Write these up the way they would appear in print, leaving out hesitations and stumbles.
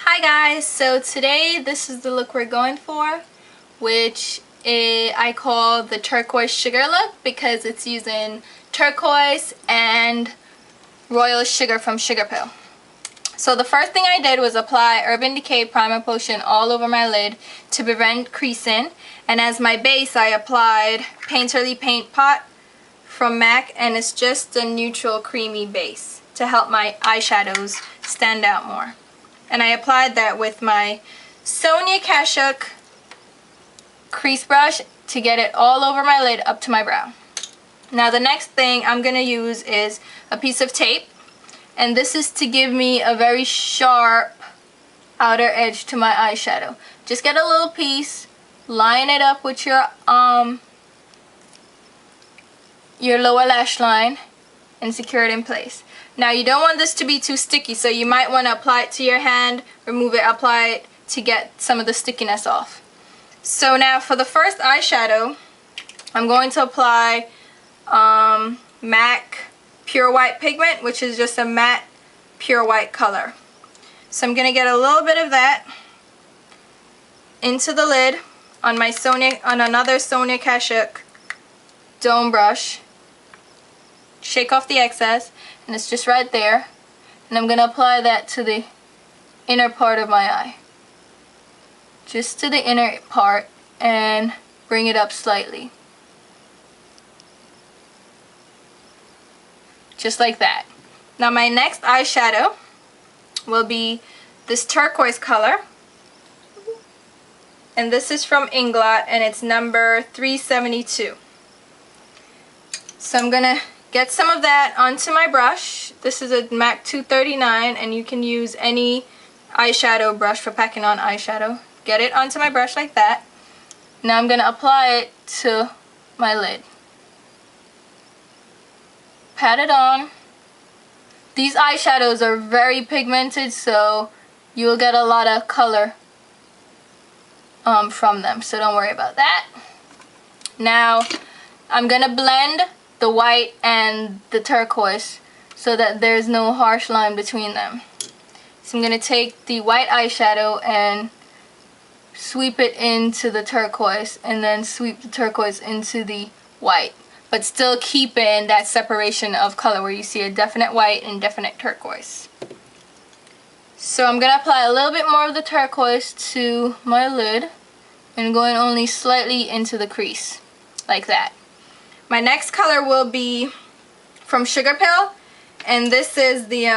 Hi guys, so today this is the look we're going for, which I call the turquoise sugar look because it's using turquoise and royal sugar from Sugar Pill. So the first thing I did was apply Urban Decay Primer Potion all over my lid to prevent creasing, and as my base I applied Painterly Paint Pot from MAC, and it's just a neutral creamy base to help my eyeshadows stand out more. And I applied that with my Sonia Kashuk crease brush to get it all over my lid up to my brow. Now the next thing I'm going to use is a piece of tape, and this is to give me a very sharp outer edge to my eyeshadow. Just get a little piece, line it up with your lower lash line, and secure it in place. Now you don't want this to be too sticky, so you might want to apply it to your hand, remove it, apply it to get some of the stickiness off. So now for the first eyeshadow, I'm going to apply MAC Pure White Pigment, which is just a matte pure white color. So I'm going to get a little bit of that into the lid on my another Sonia Kashuk dome brush. Shake off the excess, and it's just right there, and I'm going to apply that to the inner part of my eye, just to the inner part, and bring it up slightly, just like that. Now my next eyeshadow will be this turquoise color, and this is from Inglot, and it's number 372. So I'm going to get some of that onto my brush. This is a MAC 239, and you can use any eyeshadow brush for packing on eyeshadow. Get it onto my brush like that. Now I'm going to apply it to my lid. Pat it on. These eyeshadows are very pigmented, so you'll get a lot of color from them, so don't worry about that. Now I'm going to blend the white and the turquoise so that there's no harsh line between them. So I'm going to take the white eyeshadow and sweep it into the turquoise, and then sweep the turquoise into the white, but still keeping that separation of color where you see a definite white and definite turquoise. So I'm going to apply a little bit more of the turquoise to my lid and going only slightly into the crease like that. My next color will be from Sugar Pill, and this is the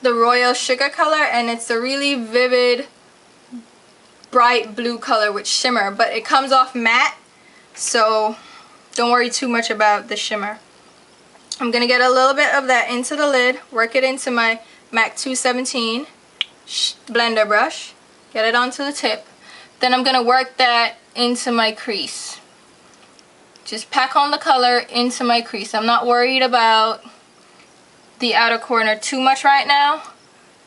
Royal Sugar color, and it's a really vivid bright blue color with shimmer, but it comes off matte, so don't worry too much about the shimmer. I'm going to get a little bit of that into the lid, work it into my MAC 217 blender brush, get it onto the tip, then I'm going to work that into my crease. Just pack on the color into my crease. I'm not worried about the outer corner too much right now,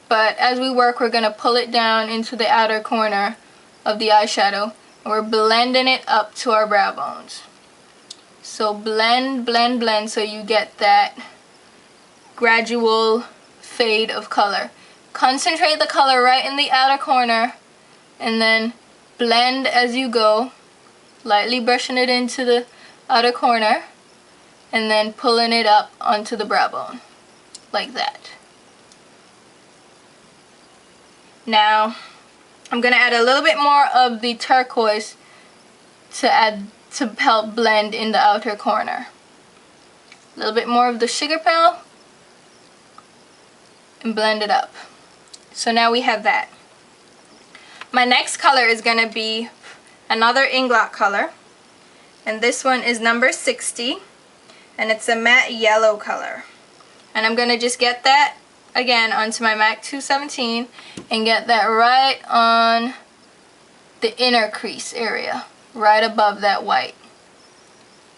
but as we work, we're going to pull it down into the outer corner of the eyeshadow, and we're blending it up to our brow bones. So blend, blend, blend, so you get that gradual fade of color. Concentrate the color right in the outer corner, and then blend as you go, lightly brushing it into the outer corner, and then pulling it up onto the brow bone like that. Now I'm going to add a little bit more of the turquoise to help blend in the outer corner. A little bit more of the Sugar Pill and blend it up. So now we have that. My next color is going to be another Inglot color, and this one is number 60, and it's a matte yellow color. And I'm going to just get that again onto my MAC 217 and get that right on the inner crease area, right above that white.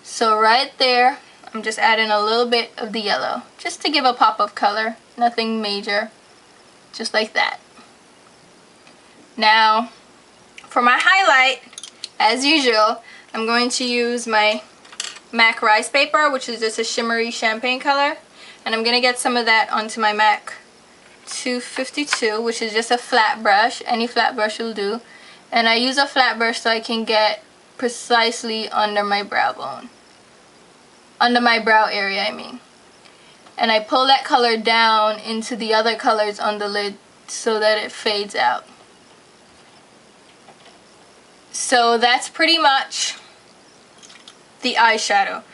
So right there, I'm just adding a little bit of the yellow, just to give a pop of color, nothing major, just like that. Now, for my highlight, as usual, I'm going to use my MAC Rice Paper, which is just a shimmery champagne color, and I'm going to get some of that onto my MAC 252, which is just a flat brush. Any flat brush will do. And I use a flat brush so I can get precisely under my brow bone. Under my brow area, I mean. And I pull that color down into the other colors on the lid so that it fades out. So that's pretty much the eyeshadow.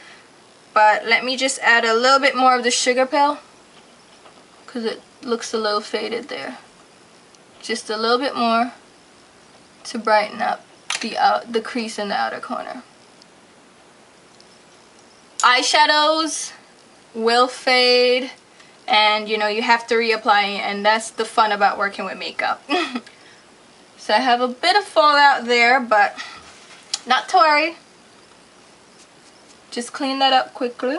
But let me just add a little bit more of the sugar pill because it looks a little faded there. Just a little bit more to brighten up the crease in the outer corner. Eyeshadows will fade, and you know, you have to reapply, and that's the fun about working with makeup. So I have a bit of fallout there, but not to worry. Just clean that up quickly.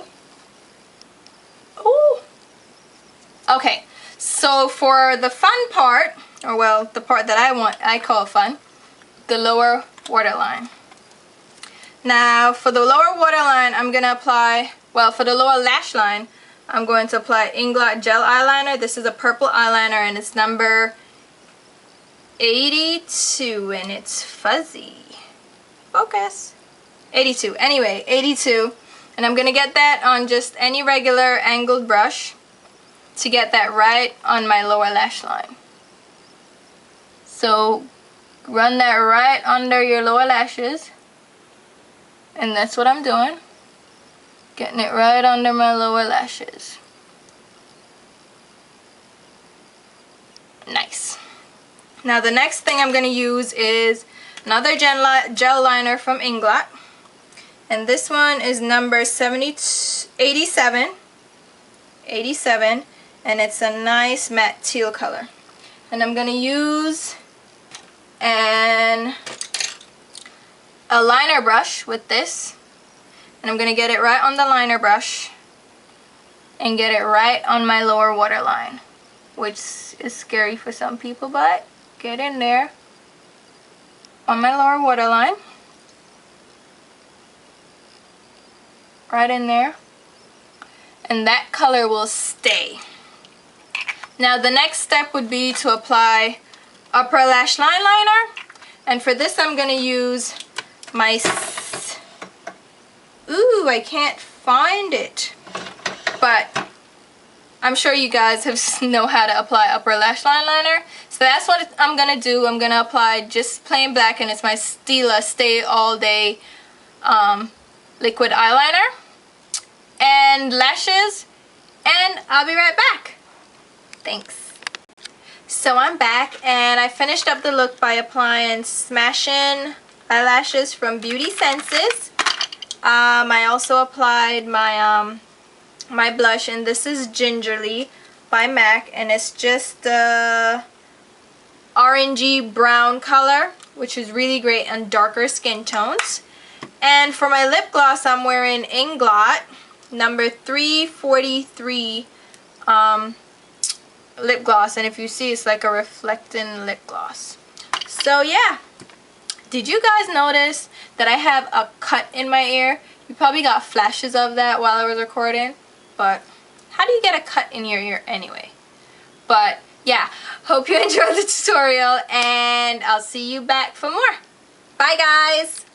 Ooh. Okay, so for the fun part, or well, the part that I call fun, the lower waterline. Now for the lower waterline, I'm going to apply, well, for the lower lash line, I'm going to apply Inglot Gel Eyeliner. This is a purple eyeliner and it's number 82 and it's fuzzy. Focus. 82. Anyway, 82. And I'm going to get that on just any regular angled brush to get that right on my lower lash line. So run that right under your lower lashes. And that's what I'm doing. Getting it right under my lower lashes. Nice. Now the next thing I'm going to use is another gel liner from Inglot. And this one is number 87. And it's a nice matte teal color. And I'm going to use a liner brush with this. And I'm going to get it right on the liner brush and get it right on my lower waterline, which is scary for some people, but get in there on my lower waterline. Right in there. And that color will stay. Now the next step would be to apply upper lash line liner. And for this I'm going to use my... Ooh, I can't find it. But I'm sure you guys know how to apply upper lash line liner. So that's what I'm going to do. I'm going to apply just plain black, and it's my Stila Stay All Day liquid eyeliner and lashes, and I'll be right back. Thanks. So I'm back, and I finished up the look by applying Smashing eyelashes from Beauty Senses. I also applied my my blush, and this is Gingerly by MAC, and it's just the orangey brown color, which is really great on darker skin tones. And for my lip gloss, I'm wearing Inglot number 343 lip gloss, and if you see, it's like a reflecting lip gloss. So yeah, did you guys notice that I have a cut in my ear? You probably got flashes of that while I was recording, but how do you get a cut in your ear anyway? But yeah, hope you enjoyed the tutorial, and I'll see you back for more. Bye guys!